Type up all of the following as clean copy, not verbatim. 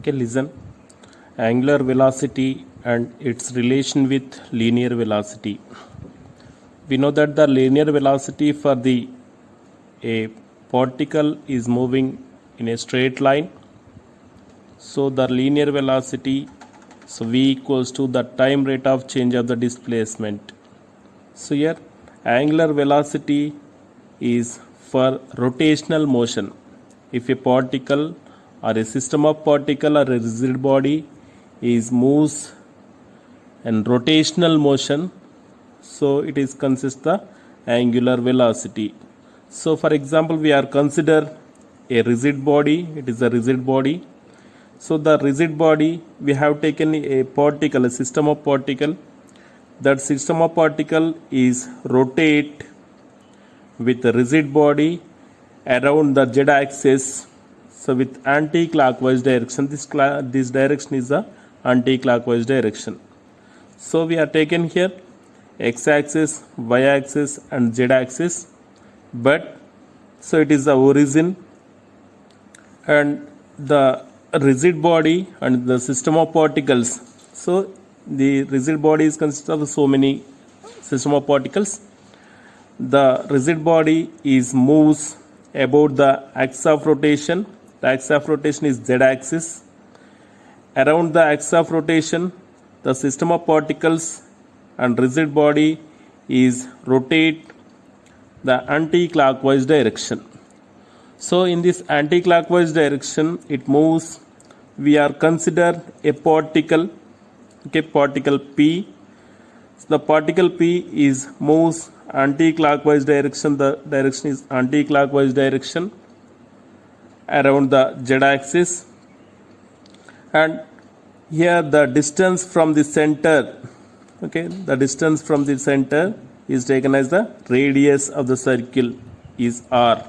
Okay, listen. Angular velocity and its relation with linear velocity. We know that the linear velocity for a particle is moving in a straight line. So the linear velocity, so v equals to the time rate of change of the displacement. So here angular velocity is for rotational motion. If a particle or a system of particle or a rigid body is moves in rotational motion, so it is consists the angular velocity. So for example, we are consider a rigid body. It is a rigid body. So the rigid body, we have taken a particle, a system of particle. That system of particle is rotate with a rigid body around the z-axis. So with anti-clockwise direction, this direction is the anti-clockwise direction. So we are taken here x-axis, y-axis and z-axis, but so it is the origin, and the rigid body and the system of particles. So the rigid body is consisted of so many system of particles. The rigid body is moves about the axis of rotation. The axis of rotation is z-axis. Around the axis of rotation, the system of particles and rigid body is rotate the anti-clockwise direction. So in this anti-clockwise direction, it moves. We are consider a particle, okay, particle P. So the particle P is moves anti-clockwise direction. The direction is anti-clockwise direction around the z-axis, and here the distance from the center, okay, the distance from the center is taken as the radius of the circle is r.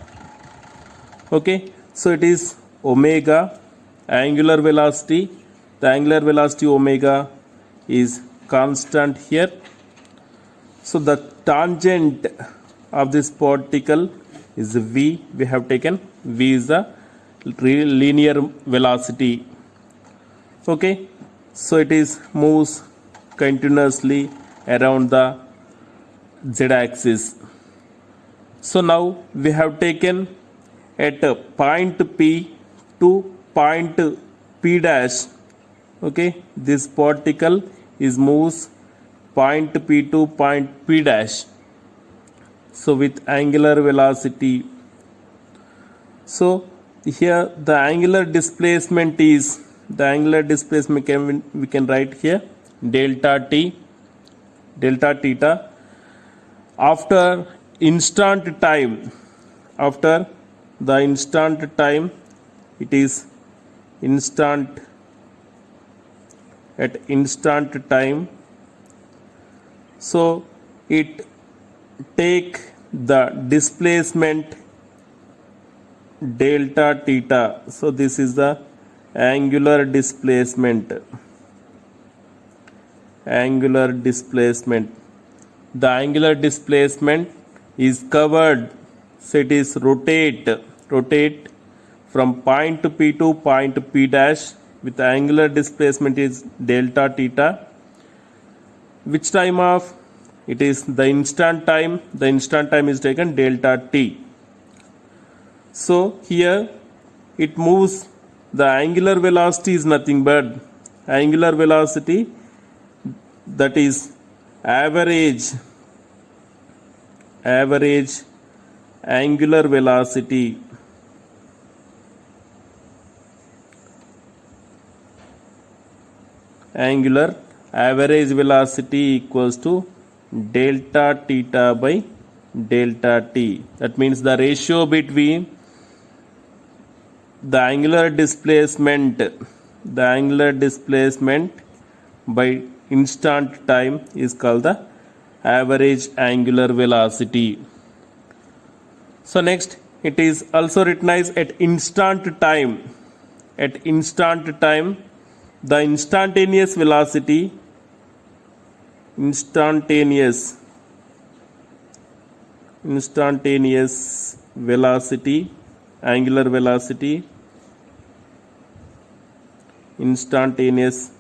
Okay, so it is omega angular velocity. The angular velocity omega is constant here. So the tangent of this particle is v. We have taken v is the linear velocity. Okay, so it is moves continuously around the z-axis. So now we have taken at point P to point P dash. Okay, this particle is moves point P to point P dash. So with angular velocity. So here the angular displacement is, the angular displacement we can write here delta t, delta theta. After instant time, after the instant time, it is instant, at instant time, so it take the displacement delta theta. So this is the angular displacement, angular displacement. The angular displacement is covered, so it is rotate from point P to point P dash with the angular displacement is delta theta. Which time of? It is the instant time. The instant time is taken delta t. So here it moves. The angular velocity is nothing but angular velocity, that is average angular velocity, angular average velocity equals to delta theta by delta t. That means the ratio between the angular displacement by instant time is called the average angular velocity. So next, it is also written as at instant time. At instant time, the instantaneous velocity, instantaneous velocity, angular velocity instantaneous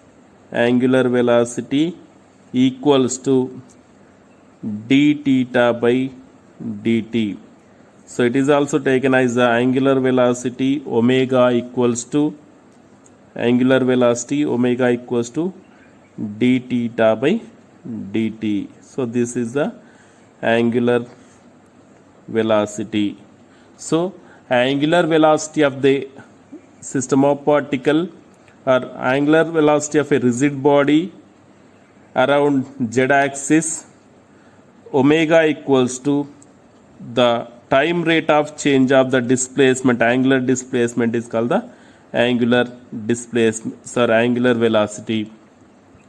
angular velocity equals to d theta by dt. So it is also taken as the angular velocity omega equals to d theta by dt. So this is the angular velocity. So angular velocity of the system of particle or angular velocity of a rigid body around z axis, omega equals to the time rate of change of the displacement. Angular displacement is called the angular displacement or angular velocity.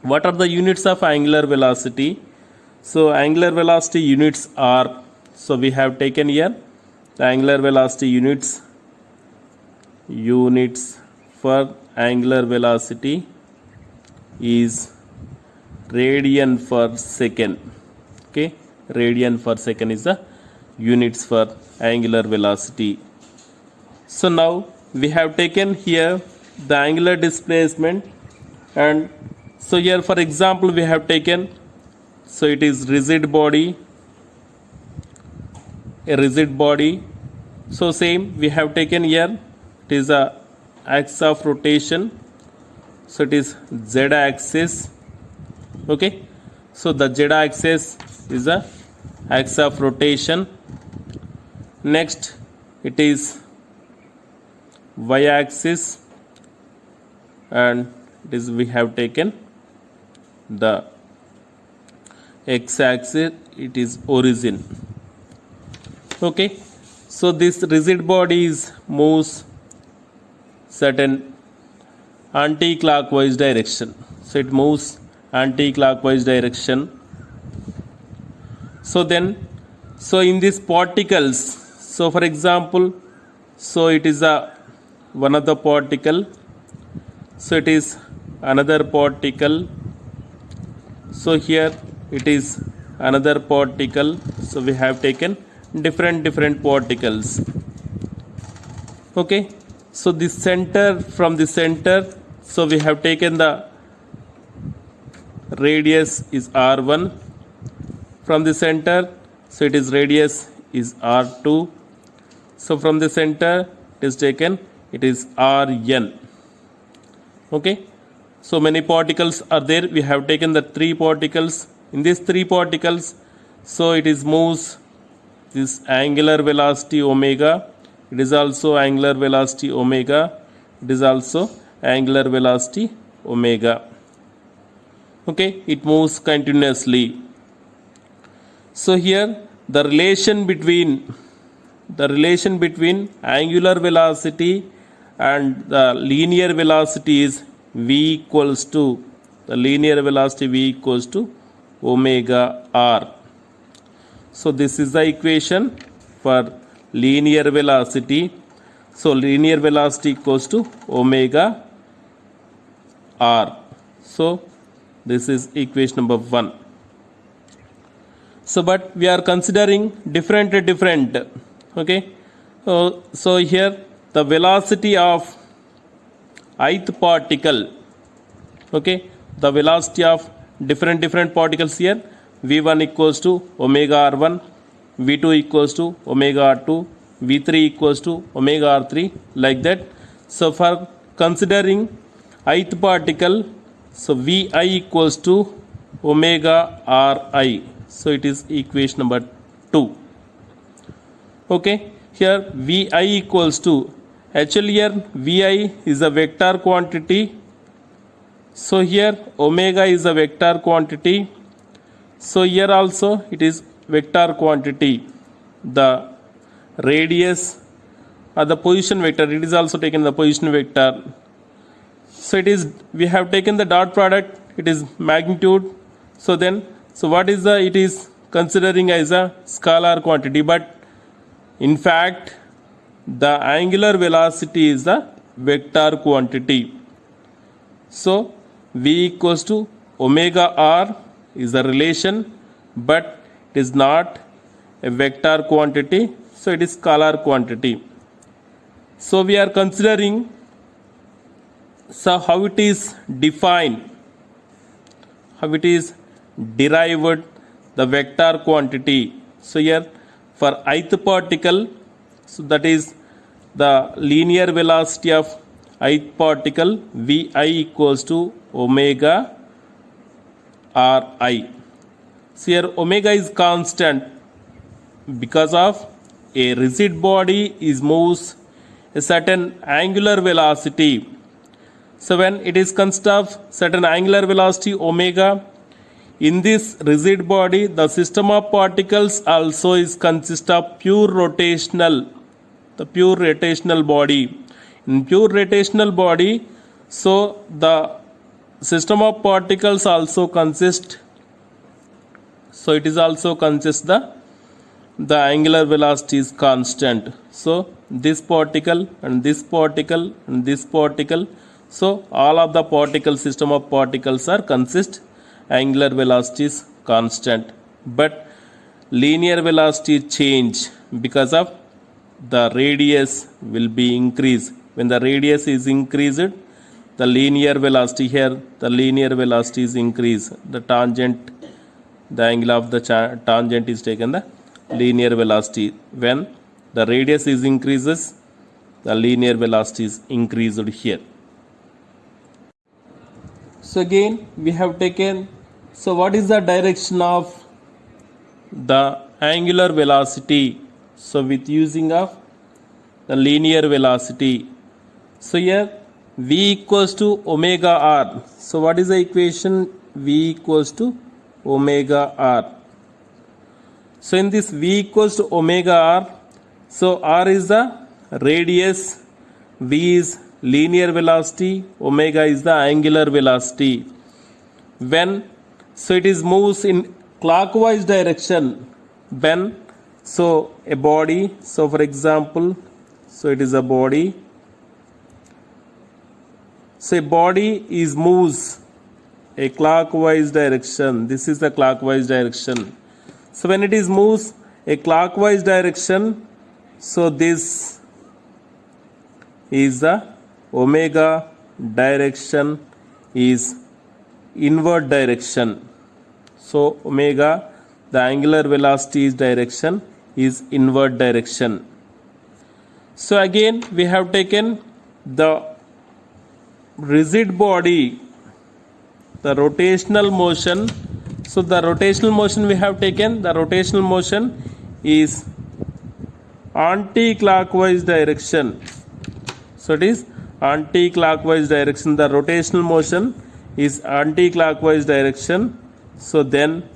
What are the units of angular velocity? So angular velocity units are, so we have taken here the angular velocity units for angular velocity is radian per second. Okay, radian per second is the units for angular velocity. So now we have taken here the angular displacement, and so here for example we have taken, so it is rigid body, a rigid body. So same we have taken here, it is a axis of rotation, so it is z axis. Okay, so the z axis is a axis of rotation. Next it is y axis, and it is we have taken the x axis, it is origin. Okay, so this rigid body moves certain anti-clockwise direction, so it moves anti-clockwise direction. So then, so in these particles, so for example, so it is a one of the particle, so it is another particle, so here it is another particle, so we have taken different particles. Okay, so the center, from the center, so we have taken the radius is r1 from the center, so it is radius is r2. So from the center it is taken, it is rn. Okay, so many particles are there, we have taken the three particles. In these three particles, so it is moves this angular velocity omega, it is also angular velocity omega, it is also angular velocity omega. Okay, it moves continuously. So here the relation between angular velocity and the linear velocity is v equals to, the linear velocity v equals to omega r. So this is the equation for linear velocity. So linear velocity equals to omega r. So this is equation number 1. So but we are considering different. Okay, so here the velocity of ith particle. Okay, the velocity of different particles here, v1 equals to omega r1, v2 equals to omega r2, v3 equals to omega r3, like that. So for considering ith particle, so vi equals to omega ri. So it is equation number 2. Okay, here vi equals to, actually here vi is a vector quantity, so here omega is a vector quantity, so here also it is vector quantity. The radius or the position vector, it is also taken the position vector. So it is, we have taken the dot product, it is magnitude. So then, so what is the, it is considering as a scalar quantity, but in fact the angular velocity is the vector quantity. So v equals to omega r is the relation, but it is not a vector quantity, so it is scalar quantity. So we are considering So how it is defined, how it is derived, the vector quantity. So here for ith particle, so that is the linear velocity of ith particle vi equals to omega ri. So here omega is constant because of a rigid body is moves a certain angular velocity. So when it is consist of certain angular velocity omega, in this rigid body the system of particles also is consist of pure rotational, the pure rotational body. In pure rotational body, so the system of particles also consist, so it is also consists the angular velocity is constant. So this particle and this particle and this particle, so all of the particle system of particles are consist angular velocity is constant, but linear velocity change because of the radius will be increased. When the radius is increased, the linear velocity here, the linear velocity is increased. The tangent, the angle of the tangent is taken the linear velocity. When the radius is increases, the linear velocity is increased here. So again we have taken, so what is the direction of the angular velocity? So with using of the linear velocity, so here v equals to omega r. So what is the equation? V equals to omega r. So in this v equals to omega r, so r is the radius, v is linear velocity, omega is the angular velocity. When so it is moves in clockwise direction, when so a body, so for example, so it is a body, so a body is moves a clockwise direction, this is the clockwise direction. So when it is moves a clockwise direction, so this is the omega direction is inward direction. So omega, the angular velocity is direction is inward direction. So again we have taken the rigid body, the rotational motion. So the rotational motion we have taken, the rotational motion is anti-clockwise direction. So it is anti-clockwise direction, the rotational motion is anti-clockwise direction. So then,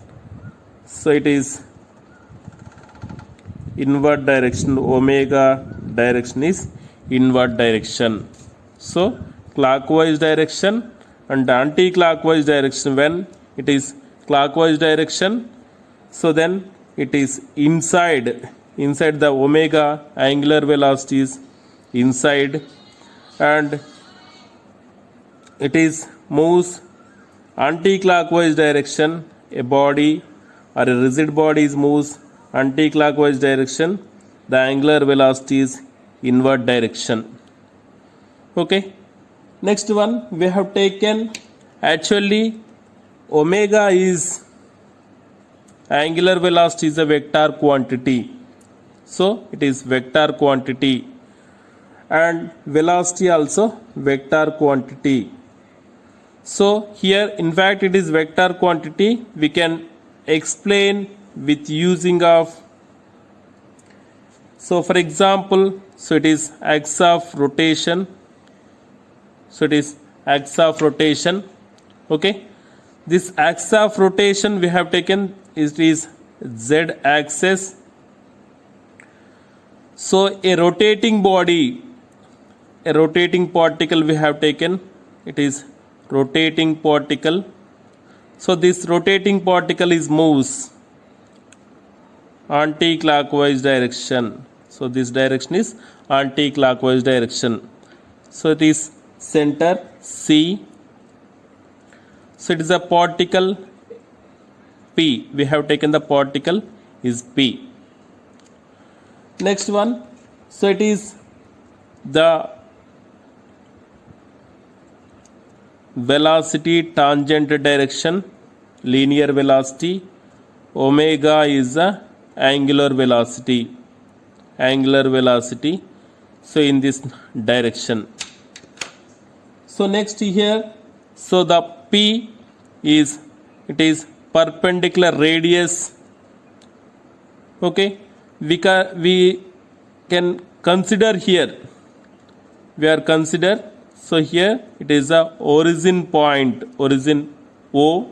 so it is inward direction, omega direction is inward direction. So clockwise direction and anti-clockwise direction, when it is clockwise direction, so then it is inside the omega, angular velocity is inside, and it is moves anti-clockwise direction. A body or a rigid body is moves anti-clockwise direction, the angular velocity is inward direction. Okay, next one we have taken, actually omega is angular velocity is a vector quantity, so it is vector quantity, and velocity also vector quantity. So here in fact it is vector quantity, we can explain with using of, so for example, so it is axis of rotation, so it is axis of rotation. Okay, this axis of rotation we have taken, it is z axis. So a rotating body, a rotating particle we have taken, it is rotating particle. So this rotating particle is moves anti-clockwise direction. So this direction is anti-clockwise direction. So it is center C. So it is a particle P. We have taken the particle is P. Next one. So it is the velocity tangent direction, linear velocity. Omega is the angular velocity. Angular velocity. So in this direction. So next here, so the P is, it is perpendicular radius. Okay, we can consider here. We are consider, so here it is a origin point, origin O.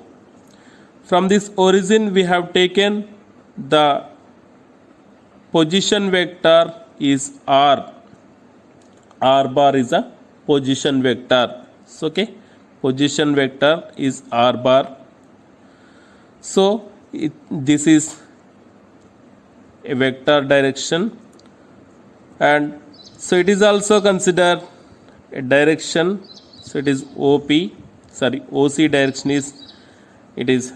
From this origin we have taken the position vector is R. R bar is a position vector. So, okay, position vector is R bar. So this is a vector direction, and so it is also considered a direction. So it is OP, sorry, OC direction is, it is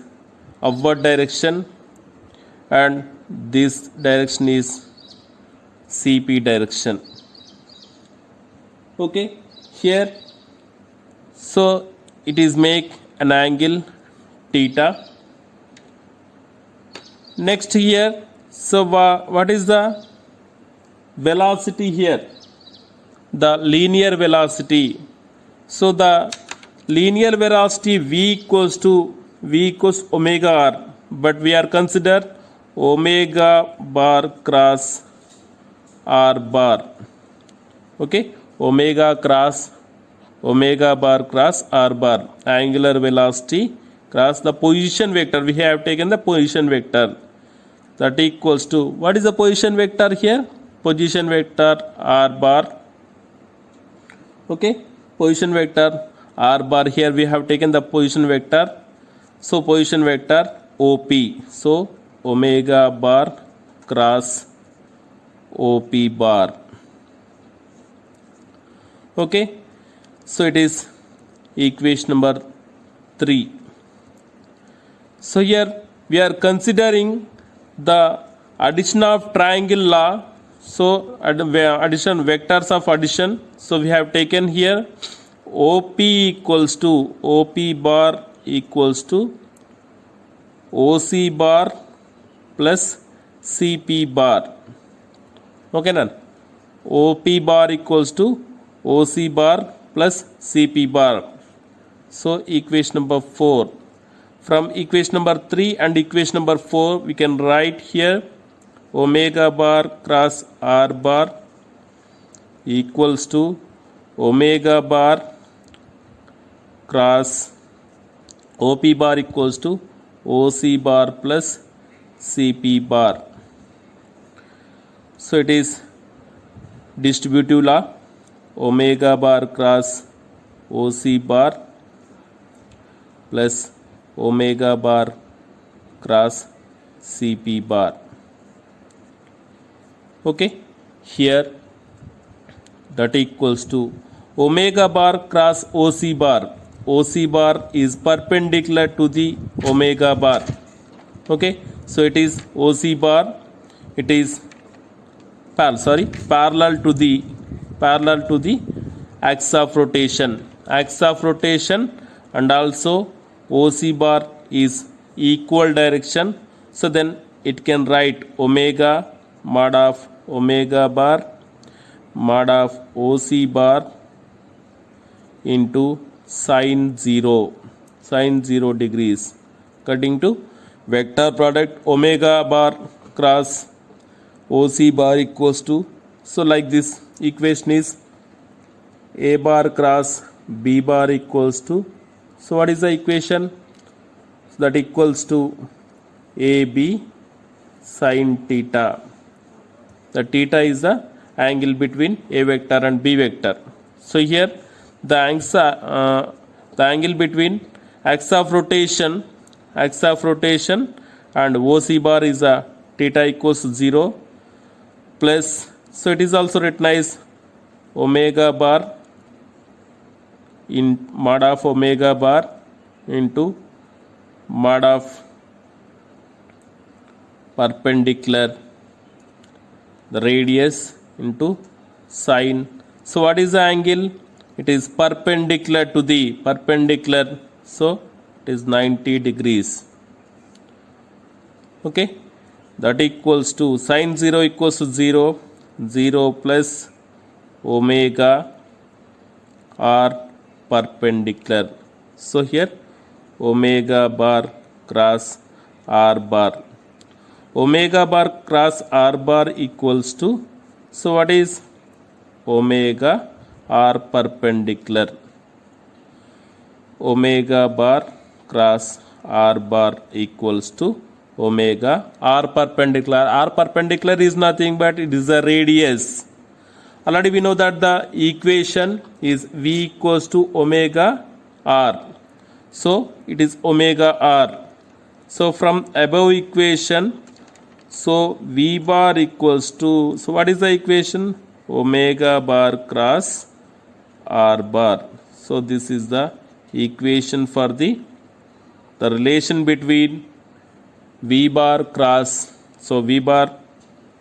upward direction, and this direction is CP direction. Okay, here, so it is make an angle theta. Next here, so what is the velocity here? The linear velocity. So the linear velocity V equals omega r, but we are consider omega bar cross r bar. Okay, omega bar cross r bar, angular velocity cross the position vector. We have taken the position vector, that equals to, what is the position vector here? Position vector r bar. Okay, position vector r bar, here we have taken the position vector. So position vector OP, so omega bar cross OP bar. Okay, so it is equation number 3. So here we are considering the addition of triangle law. So addition, vectors of addition. So we have taken here OP equals to, OP bar equals to OC bar plus CP bar. Okay, now OP bar equals to OC bar plus CP bar. So equation number 4. From equation number 3 and equation number 4, we can write here omega bar cross r bar equals to omega bar cross OP bar equals to OC bar plus CP bar. So it is distributive law, omega bar cross OC bar plus omega bar cross CP bar. Okay, here that equals to omega bar cross OC bar. OC bar is perpendicular to the omega bar. Okay, so it is OC bar, it is parallel to the axis of rotation, and also OC bar is equal direction. So then it can write omega mod of omega bar mod of OC bar into sine 0 degrees, cutting to vector product omega bar cross OC bar equals to, so like this equation is A bar cross B bar equals to, so what is the equation? So that equals to AB sine theta. The theta is the angle between A vector and B vector. So here the angle between axis of rotation and OC bar is a theta equals 0 plus, so it is also written as omega bar in mod of omega bar into mod of perpendicular the radius into sine. So what is the angle? it is perpendicular to the perpendicular, so it is 90 degrees. Okay, that equals to sine 0 equals to 0, 0 plus omega r perpendicular. So here omega bar cross r bar, omega bar cross r bar equals to, so what is omega r perpendicular, omega bar cross r bar equals to omega r perpendicular. R perpendicular is nothing but it is a radius. Already we know that the equation is v equals to omega r, so it is omega r. So from above equation, so v bar equals to, so what is the equation, omega bar cross r bar. So this is the equation for the relation between v bar cross, so v bar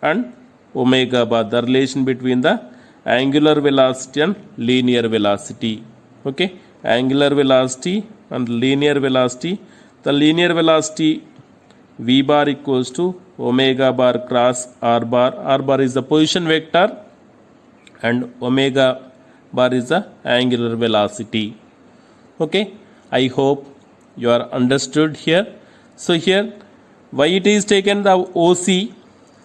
and omega bar, the relation between the angular velocity and linear velocity. Okay, angular velocity and linear velocity. The linear velocity v bar equals to omega bar cross r bar. R bar is the position vector and omega bar is the angular velocity. Okay, I hope you are understood here. So here why it is taken the OC,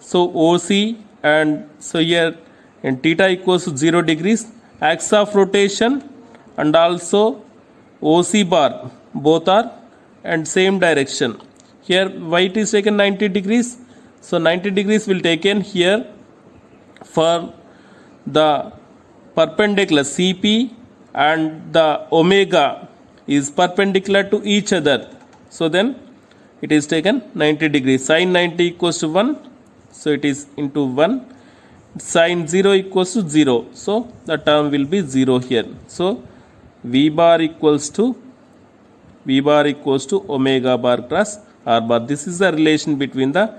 so OC, and so here in theta equals to 0 degrees, axis of rotation and also OC bar both are and same direction. Here why it is taken 90 degrees, so 90 degrees will taken here for the perpendicular CP and the omega is perpendicular to each other, so then it is taken 90 degrees. Sin 90 equals to 1, so it is into 1. Sin 0 equals to 0, so the term will be 0 here. So v bar equals to omega bar cross r bar. This is the relation between the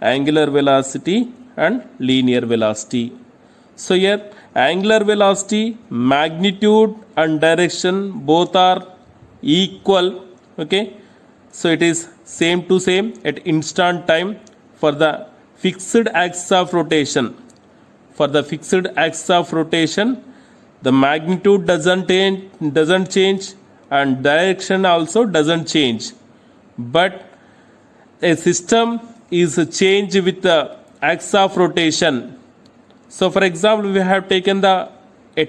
angular velocity and linear velocity. So here angular velocity, magnitude and direction both are equal. Okay, so it is same to same at instant time. For the fixed axis of rotation, the magnitude doesn't change and direction also doesn't change, but a system is changed with the axis of rotation. So for example, we have taken a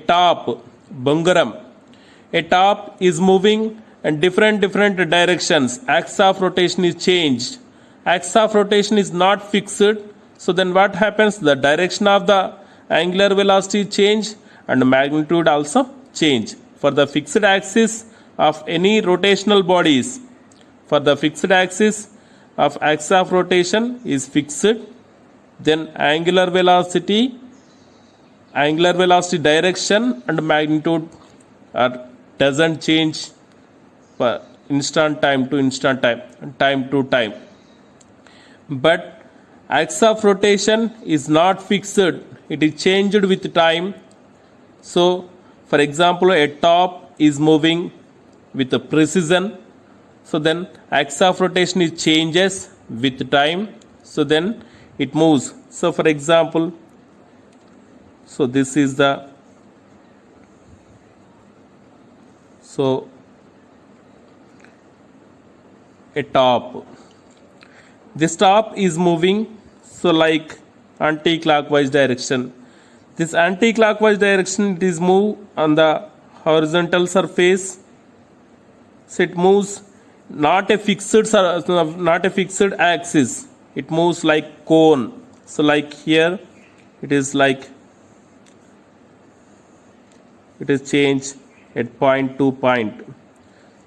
top bungaram. A top is moving in different directions. Axis of rotation is changed. Axis of rotation is not fixed. So then what happens? The direction of the angular velocity change and magnitude also change. For the fixed axis of any rotational bodies, for the fixed axis of rotation is fixed, then angular velocity direction and magnitude doesn't change for instant time to instant time, time to time. But axis of rotation is not fixed, it is changed with time. So for example, a top is moving with a precision, so then axis of rotation is changes with time, so then it moves. So for example, so this is the, so a top, this top is moving, so like anti-clockwise direction. This anti-clockwise direction, it is move on the horizontal surface, so it moves not a fixed axis, it moves like cone. So like here it is like it is changed at point to point,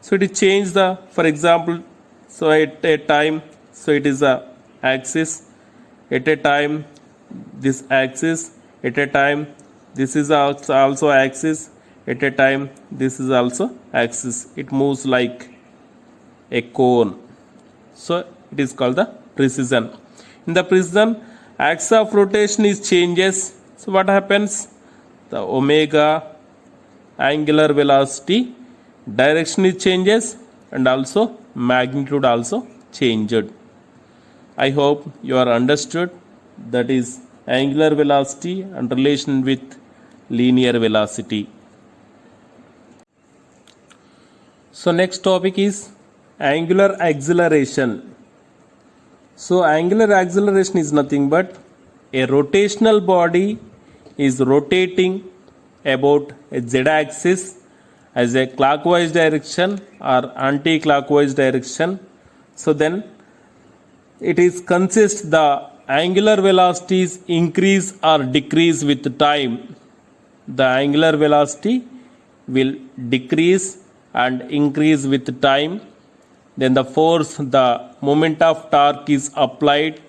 so it is changed the, for example, so at a time, so it is a axis, at a time this axis, at a time this is also axis, at a time this is also axis. It moves like a cone, so it is called the precision. In the precision, axis of rotation is changes, so what happens? The omega angular velocity direction is changes and also magnitude also changed. I hope you are understood. That is angular velocity and relation with linear velocity. So next topic is angular acceleration. So angular acceleration is nothing but a rotational body is rotating about a z-axis as a clockwise direction or anti-clockwise direction. So then it is consists the angular velocities increase or decrease with time. The angular velocity will decrease and increase with time. Then the force, the moment of torque is applied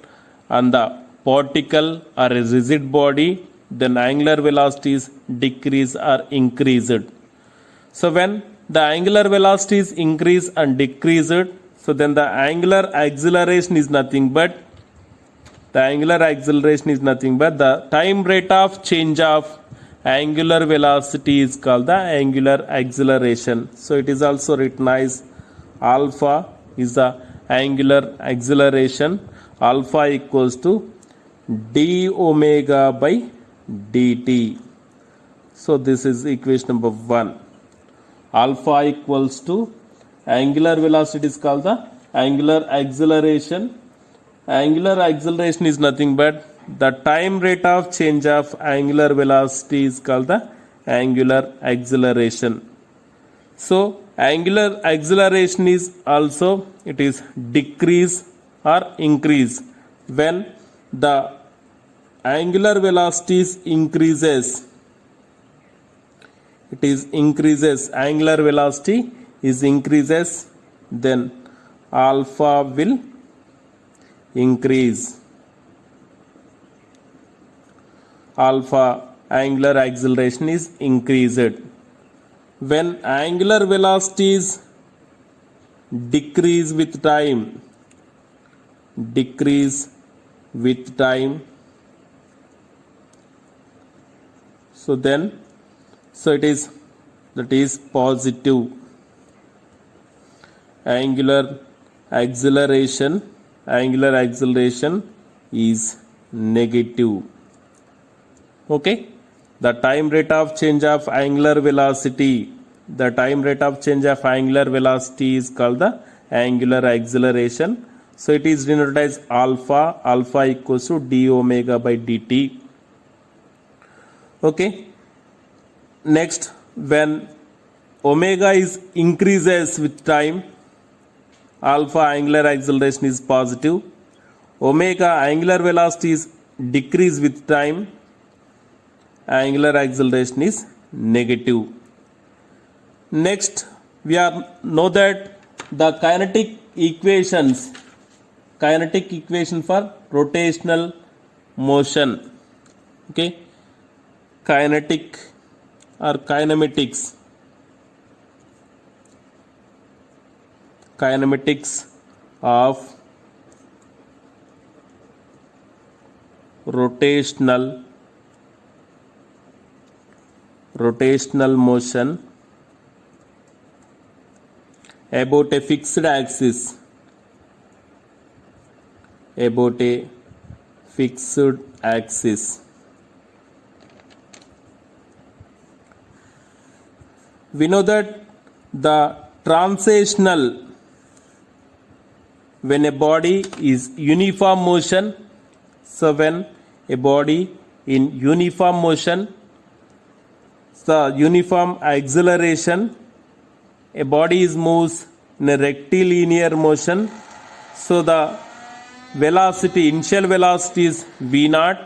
on the particle or a rigid body, then angular velocities decrease or increased. So when the angular velocity is increased and decreased, so then the angular acceleration is nothing but the time rate of change of angular velocity is called the angular acceleration. So it is also written as alpha is the angular acceleration. Alpha equals to d omega by dt. So this is equation number 1. Alpha equals to angular velocity is called the angular acceleration. Angular acceleration is nothing but the time rate of change of angular velocity is called the angular acceleration. So angular acceleration is also it is decrease or increase when the angular velocities increases. It is increases, angular velocity is increases, then alpha will increase. Alpha angular acceleration is increased. When angular velocities decrease with time, so then it is positive. Angular acceleration is negative. Okay, the time rate of change of angular velocity is called the angular acceleration. So it is denoted as alpha equals to d omega by dt. Okay, next when omega is increases with time, alpha angular acceleration is positive. Omega angular velocity is decrease with time, angular acceleration is negative. Next we know that the kinetic equation for rotational motion. Okay, kinetic or kinematics of rotational motion about a fixed axis. We know that the translational, when a body is uniform motion, so when a body in uniform motion, the uniform acceleration, a body is moves in a rectilinear motion, so the velocity, initial velocity is v0,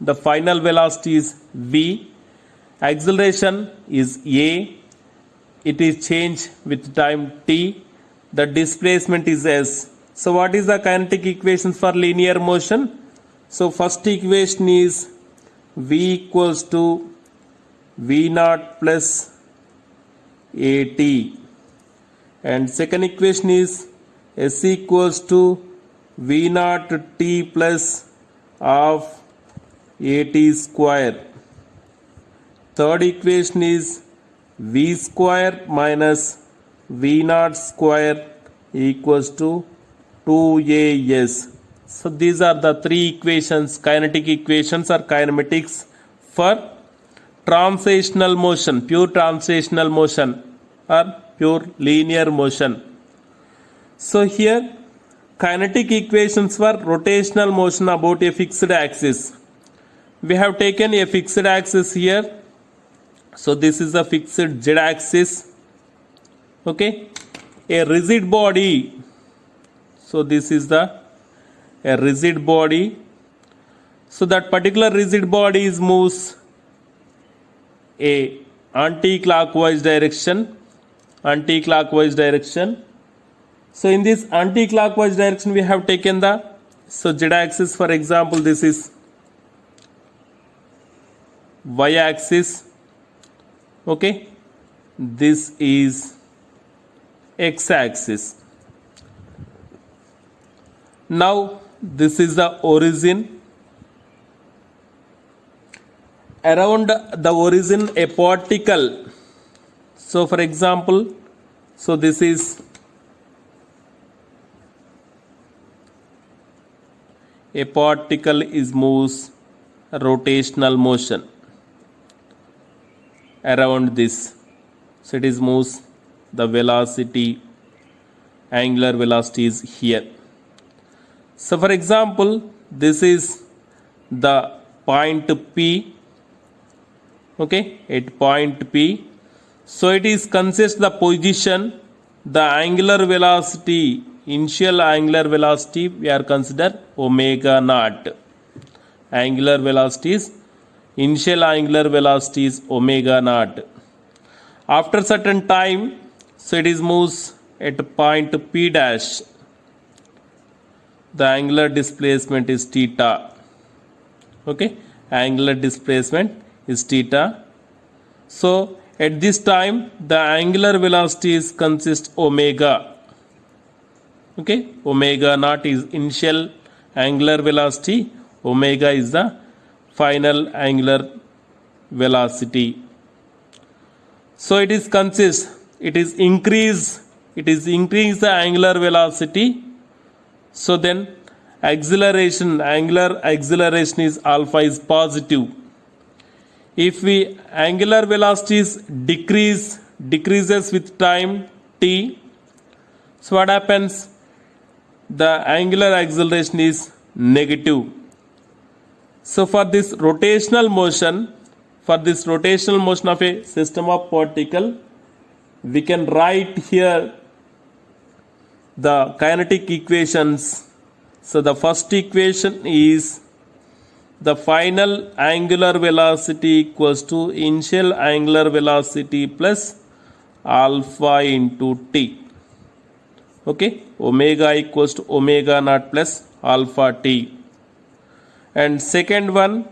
the final velocity is v, acceleration is a, it is changed with time t, the displacement is s. So what is the kinetic equation for linear motion? So first equation is v equals to v0 plus at, and second equation is s equals to v0 t plus of at square. Third equation is v square minus v naught square equals to 2as. So these are the three equations, kinetic equations or kinematics for translational motion, pure translational motion or pure linear motion. So here kinetic equations for rotational motion about a fixed axis. We have taken a fixed axis here. So this is a fixed z axis. Okay. A rigid body. So this is a rigid body. So that particular rigid body moves a anti-clockwise direction. So in this anti-clockwise direction we have taken the z-axis. For example, this is y-axis. Okay, this is x-axis. Now this is the origin. Around the origin a particle. So for example, so this is a particle moves rotational motion around this. So it moves the velocity, angular velocity is here. So for example, this is the point P. Okay, at point P. So it consists the position, the angular velocity, initial angular velocity we are consider omega naught. Angular velocity is, initial angular velocity is omega naught. After certain time, so it moves at point P dash. The angular displacement is theta. Okay, angular displacement is theta. So at this time the angular velocity consists omega. Okay, omega naught is initial angular velocity, omega is the final angular velocity. So it increase the angular velocity. So then angular acceleration is alpha is positive. If angular velocity decreases with time t, so what happens? The angular acceleration is negative. So for this rotational motion of a system of particle, we can write here the kinetic equations. So the first equation is the final angular velocity equals to initial angular velocity plus alpha into t. Okay, omega equals to omega naught plus alpha t. And second one,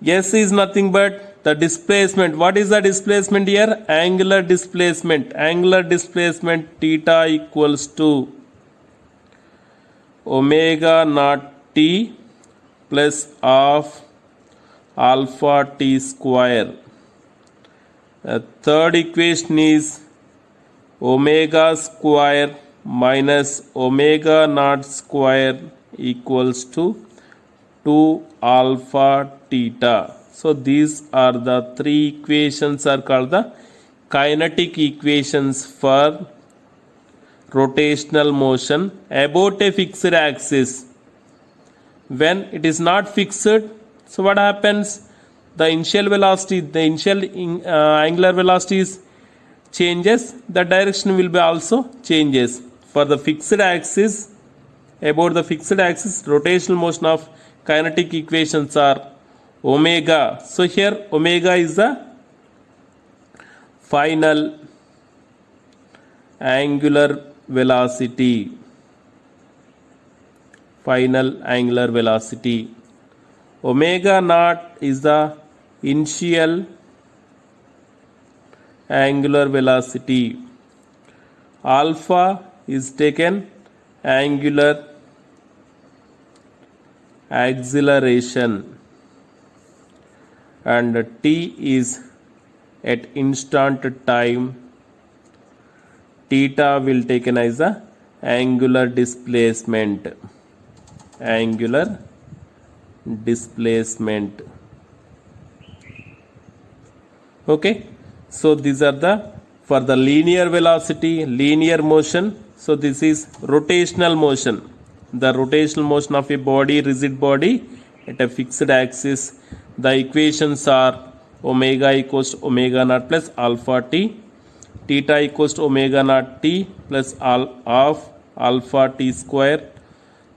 S is nothing but the displacement. What is the displacement here? Angular displacement. Angular displacement theta equals to omega naught t plus of alpha t square. Third equation is omega square minus omega naught square equals to 2 alpha theta. So these are the three equations are called the kinetic equations for rotational motion about a fixed axis. When it is not fixed, so what happens? The initial velocity, angular velocity changes, the direction will be also changes. For the fixed axis, about the fixed axis, rotational motion of kinetic equations are omega. So here omega is the final angular velocity. Omega naught is the initial angular velocity. Alpha is taken angular acceleration and t is at instant time, theta will taken as the angular displacement. Angular displacement. Okay, so these are the for the linear velocity, linear motion. So this is rotational motion, the rotational motion of a body, rigid body at a fixed axis. The equations are omega equals to omega naught plus alpha t, theta equals to omega naught t plus half alpha t square.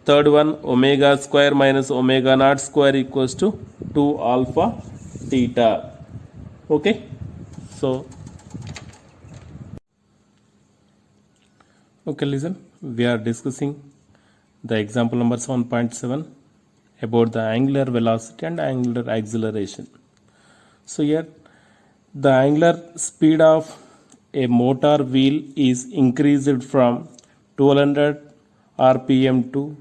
Third one, omega square minus omega naught square equals to 2 alpha theta. Okay, so okay, listen, we are discussing the example number 7.7 about the angular velocity and angular acceleration. So here the angular speed of a motor wheel is increased from 1200 rpm to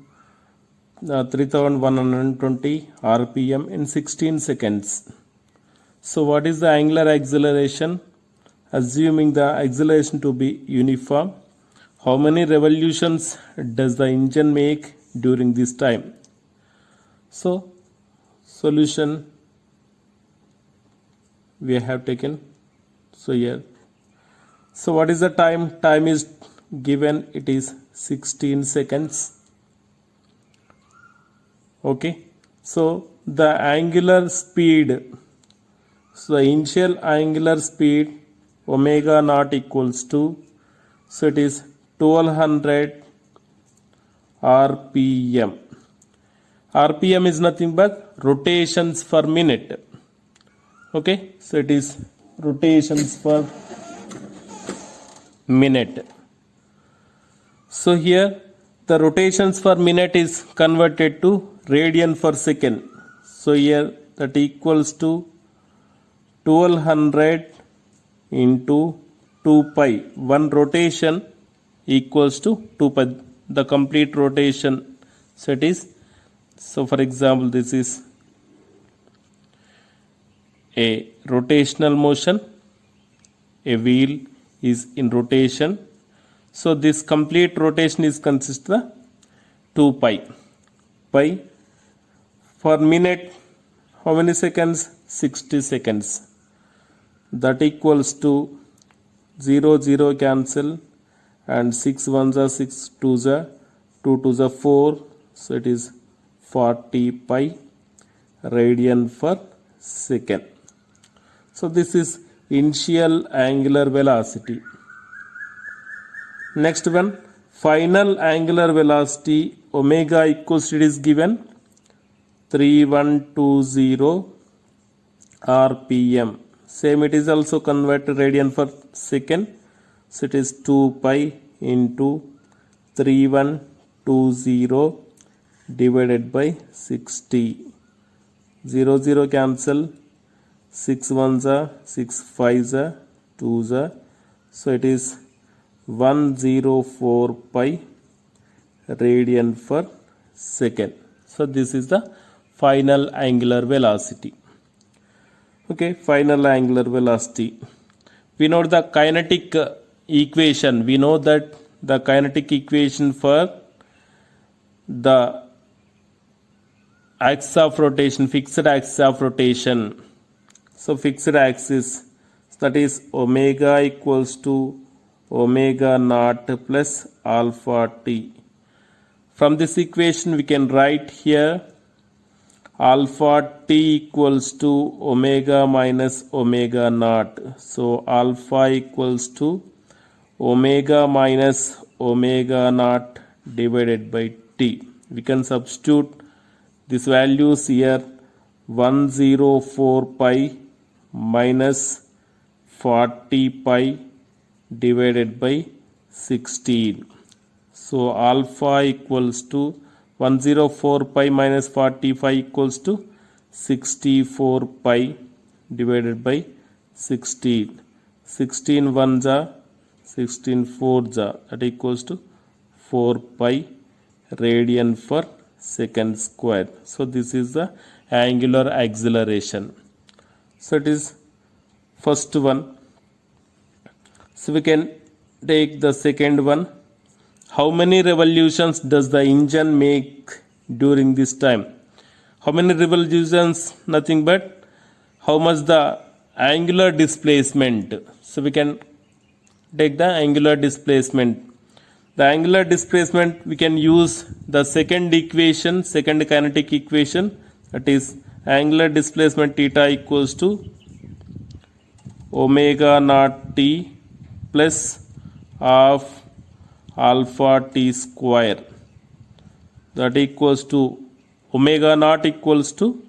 3120 rpm in 16 seconds. So what is the angular acceleration? Assuming the acceleration to be uniform, how many revolutions does the engine make during this time? So solution we have taken. So here, so what is the time? Time is given, it is 16 seconds. Okay, so the angular speed, so the initial angular speed omega naught equals to, so it is 1200 rpm. rpm is nothing but rotations per minute. Okay, so it is rotations per minute. So here the rotations per minute is converted to radian per second. So here that equals to 1200 into 2 pi. One rotation equals to 2 pi, the complete rotation. So it is, so for example, this is a rotational motion, a wheel is in rotation. So this complete rotation is consist of 2 pi. Pi for minute, how many seconds? 60 seconds. That equals to 0 0 cancel, and 6 1s are 6 2s are 2 2s are 4. So it is 40 pi radian per second. So this is initial angular velocity. Next one, final angular velocity omega equals to, it is given 3120 rpm. Same, it is also converted radian per second. So it is 2 pi into 3120 divided by 60. 0 0 cancel, 6 1s are 6 5s are 2s are. So it is 104 pi radian per second. So this is the final angular velocity. Okay, final angular velocity. We know the kinetic equation. We know that the kinetic equation for the axis of rotation, fixed axis of rotation. So fixed axis, that is omega equals to omega naught plus alpha t. From this equation we can write here alpha t equals to omega minus omega naught. So alpha equals to omega minus omega naught divided by t. We can substitute these values here, 104 pi minus 40 pi divided by 16. So alpha equals to 104 pi minus 45 equals to 64 pi divided by 16. 16 ones are 16 fours are, that equals to 4 pi radian per second square. So this is the angular acceleration. So it is first one. So we can take the second one. How many revolutions does the engine make during this time? How many revolutions? Nothing but how much the angular displacement. So we can take the angular displacement. The angular displacement, we can use the second equation, second kinetic equation, that is angular displacement theta equals to omega naught t plus half alpha t square, that equals to omega naught equals to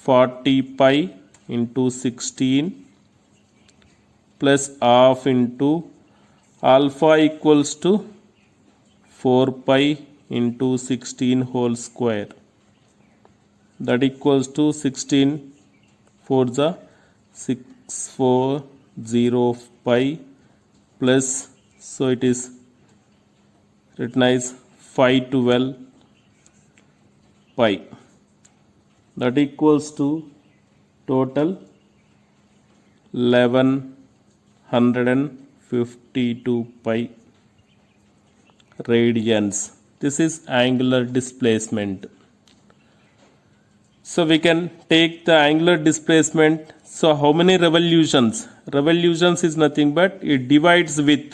40 pi into 16 plus half into alpha equals to 4 pi into 16 whole square, that equals to 16 for the 640 pi plus, so it is written as 512 pi, that equals to total 1152 pi radians. This is angular displacement. So we can take the angular displacement. So how many revolutions? Revolutions is nothing but it divides with,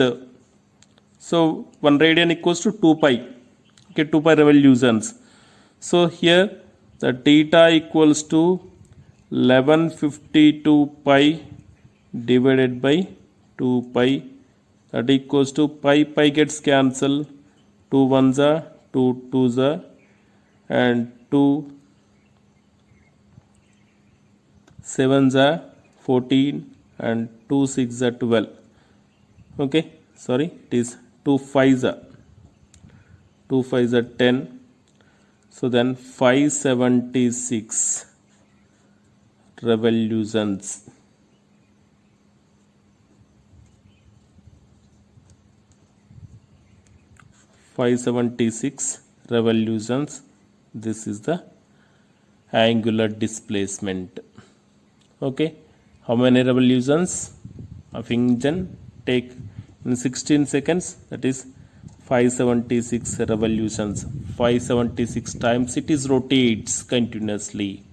so 1 radian equals to 2 pi. Okay, 2 pi revolutions. So here the theta equals to 1152 pi divided by 2 pi, that equals to pi gets cancelled, 2 ones are 2 twos are, and 2 sevens are 14 and 2 6 are 12. Okay, sorry, it is 2 5s are 10. So then 576 revolutions. This is the angular displacement. Okay, how many revolutions of engine take in 16 seconds? That is 576 revolutions. 576 times it is rotates continuously.